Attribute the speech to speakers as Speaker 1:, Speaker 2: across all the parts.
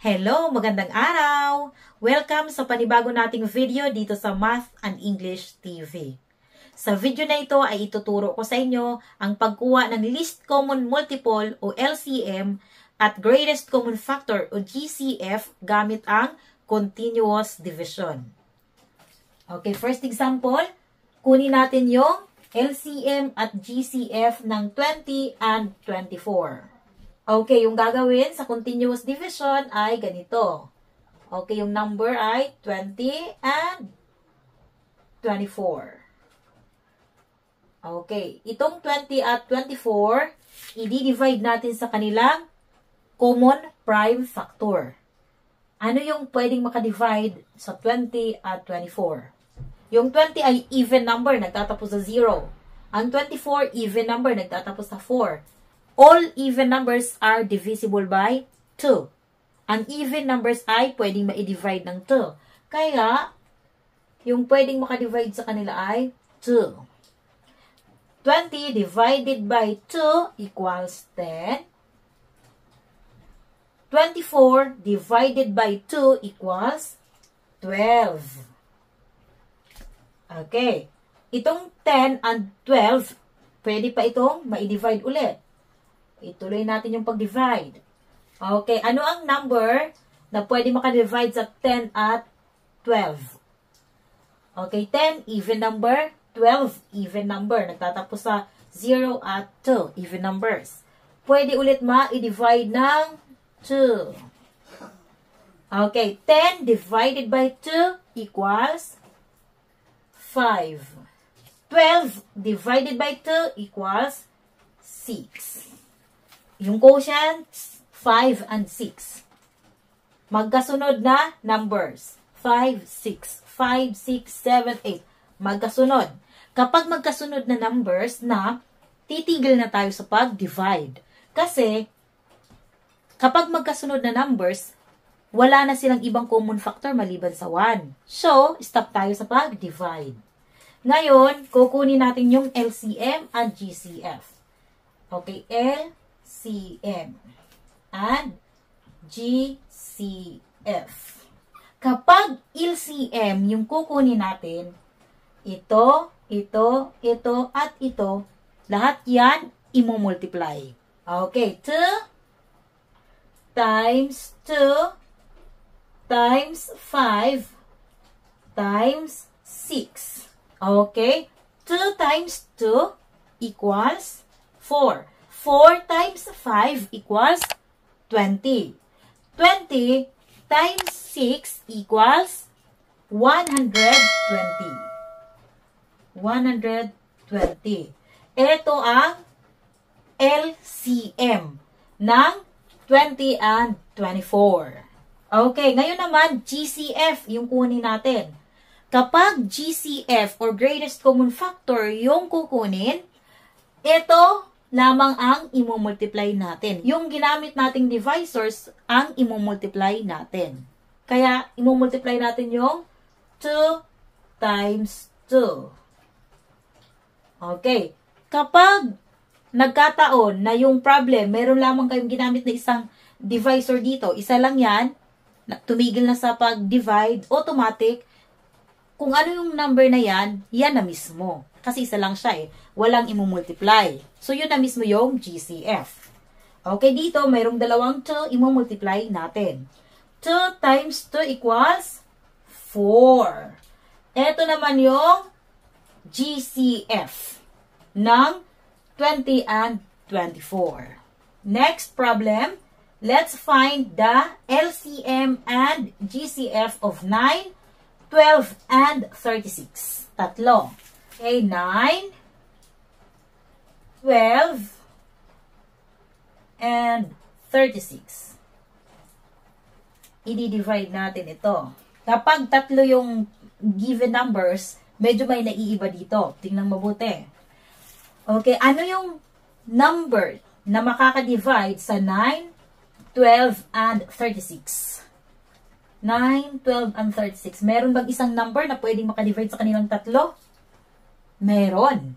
Speaker 1: Hello! Magandang araw! Welcome sa panibago nating video dito sa Math and English TV. Sa video na ito ay ituturo ko sa inyo ang pagkuha ng Least Common Multiple o LCM at Greatest Common Factor o GCF gamit ang Continuous Division. Okay, first example, kunin natin yung LCM at GCF ng 20 and 24. Okay, yung gagawin sa continuous division ay ganito. Okay, yung number ay 20 and 24. Okay, itong 20 at 24, i-divide natin sa kanilang common prime factor. Ano yung pwedeng makadivide sa 20 at 24? Yung 20 ay even number, nagtatapos sa 0. Ang 24, even number, nagtatapos sa 4. All even numbers are divisible by 2. Ang even numbers ay pwedeng ma-divide ng 2. Kaya, yung pwedeng makadivide sa kanila ay 2. 20 divided by 2 equals 10. 24 divided by 2 equals 12. Okay. Itong 10 and 12, pwede pa itong ma-divide ulit. Ituloy natin yung pag-divide. Okay, ano ang number na pwede makadivide sa 10 at 12? Okay, 10, even number. 12, even number. Nagtatapos sa 0 at 2, even numbers. Pwede ulit ma-divide ng 2. Okay, 10 divided by 2 equals 5. 12 divided by 2 equals 6. Yung quotients, 5 and 6. Magkasunod na numbers. 5, 6. 5, 6, 7, 8. Magkasunod. Kapag magkasunod na numbers na, titigil na tayo sa pag-divide. Kasi, kapag magkasunod na numbers, wala na silang ibang common factor maliban sa 1. So, stop tayo sa pag-divide. Ngayon, kukunin natin yung LCM and GCF. Okay, LCM and GCF. Kapag LCM yung kukunin natin, ito, at ito, lahat yan imumultiply. Okay, 2 times 2 times 5 times 6. Okay, 2 times 2 equals 4. 4 times 5 equals 20. 20 times 6 equals 120. 120. Ito ang LCM ng 20 and 24. Okay, ngayon naman GCF yung kunin natin. Kapag GCF or greatest common factor yung kukunin, ito lamang ang imumultiply natin. Yung ginamit nating divisors ang imumultiply natin. Kaya, imumultiply natin yung 2 times 2. Okay. Kapag nagkataon na yung problem, meron lamang kayong ginamit na isang divisor dito, isa lang yan, tumigil na sa pag-divide, automatic, kung ano yung number na yan, yan na mismo. Kasi isa lang siya eh. Walang imumultiply. So, yun na mismo yung GCF. Okay, dito, mayroong dalawang 2, imumultiply natin. 2 times 2 equals 4. Ito naman yung GCF ng 20 and 24. Next problem, let's find the LCM and GCF of 9, 12, and 36. Tatlo. Okay, 9, 12, and 36. I-divide natin ito. Kapag tatlo yung given numbers, medyo may naiiba dito. Tingnan mabuti. Okay, ano yung number na makaka-divide sa 9, 12, and 36? 9, 12, and 36. Meron bang isang number na pwedeng makadivide sa kanilang tatlo? Meron.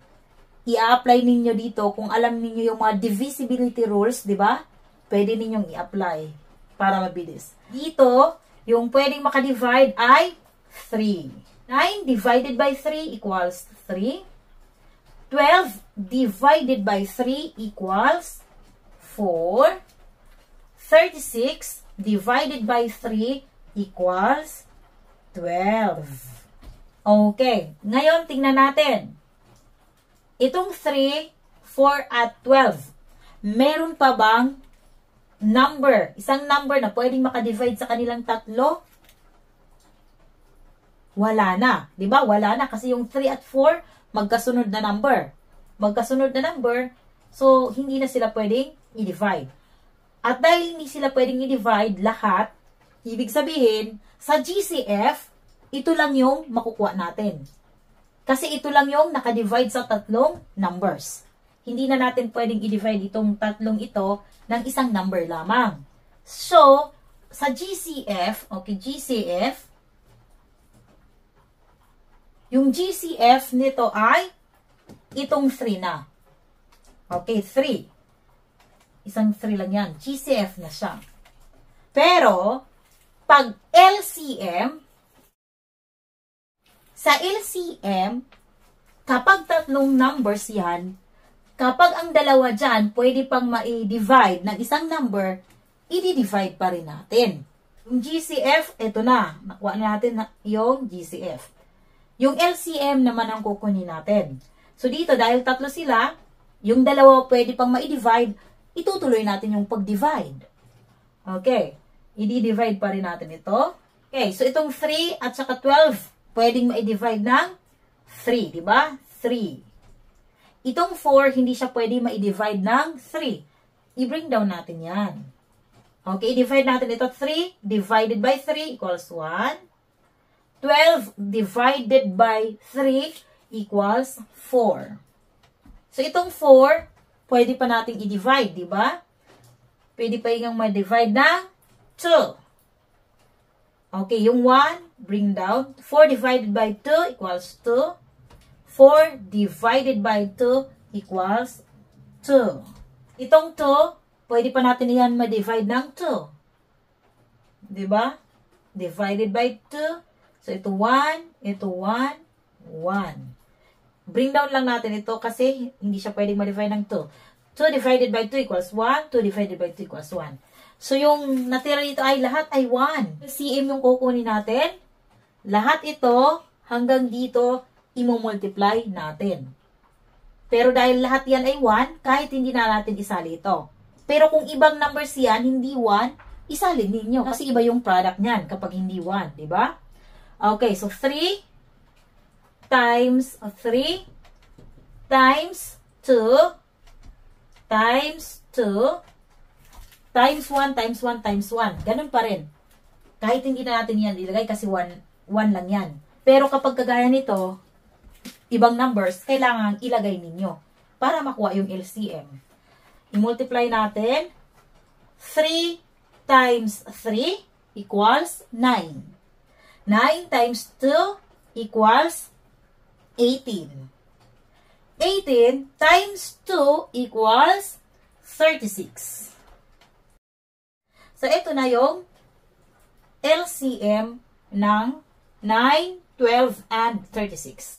Speaker 1: I-apply ninyo dito kung alam ninyo yung mga divisibility rules, di ba? Pwede ninyong i-apply. para mabilis. Dito, yung pwedeng makadivide ay 3. 9 divided by 3 equals 3. 12 divided by 3 equals 4. 36 divided by 3 equals 12. Okay. Ngayon, tingnan natin. Itong 3, 4, at 12. Meron pa bang isang number na pwedeng makadivide sa kanilang tatlo? Wala na. Diba? Wala na. Kasi yung 3 at 4, magkasunod na number. So, hindi na sila pwedeng i-divide. At dahil hindi sila pwedeng i-divide lahat, ibig sabihin, sa GCF, ito lang yung makukuha natin. Kasi ito lang yung nakadivide sa tatlong numbers. Hindi na natin pwedeng i-divide itong tatlong ito ng isang number lamang. So, sa GCF, yung GCF nito ay itong 3 na. Okay, 3. Isang 3 lang yan. GCF na siya. Pero, pag LCM, sa LCM, kapag tatlong numbers yan, kapag ang dalawa dyan, pwede pang ma-divide ng isang number, i-divide pa rin natin. Yung GCF, ito na. Nakuha natin yung GCF. Yung LCM naman ang kukunin natin. So, dito, dahil tatlo sila, yung dalawa pwede pang ma-divide, itutuloy natin yung pag-divide. Okay. I-divide pa rin natin ito. Okay. So, itong 3 at saka 12, pwedeng ma-divide ng 3. Diba? 3. Itong 4, hindi siya pwede ma-divide ng 3. I-bring down natin yan. Okay, i-divide natin ito. 3 divided by 3 equals 1. 12 divided by 3 equals 4. So, itong 4, pwede pa natin i-divide, di ba? Pwede pa yung ma-divide na 2. Okay, yung 1, bring down. 4 divided by 2 equals 2. 4 divided by 2 equals 2. Itong 2, pwede pa natin yan ma-divide ng 2. Diba? Divided by 2. So, ito 1, ito 1, 1. Bring down lang natin ito kasi hindi siya pwedeng ma-divide ng 2. 2 divided by 2 equals 1. 2 divided by 2 equals 1. So, yung natira dito ay lahat ay 1. CM yung kukunin natin. Lahat ito hanggang dito i-multiply natin. Pero dahil lahat yan ay 1, kahit hindi na natin isali ito. Pero kung ibang numbers yan, hindi 1, isalin ninyo. Kasi iba yung product niyan kapag hindi 1, di ba? Okay, so 3 times 3 times 2 times 2 times 1 times 1 times 1. Ganun pa rin. Kahit hindi na natin yan ilagay kasi 1 lang yan. Pero kapag kagaya nito, ibang numbers, kailangan ilagay ninyo para makuha yung LCM. I-multiply natin. 3 times 3 equals 9. 9 times 2 equals 18. 18 times 2 equals 36. So, ito na yung LCM ng 9, 12, and 36.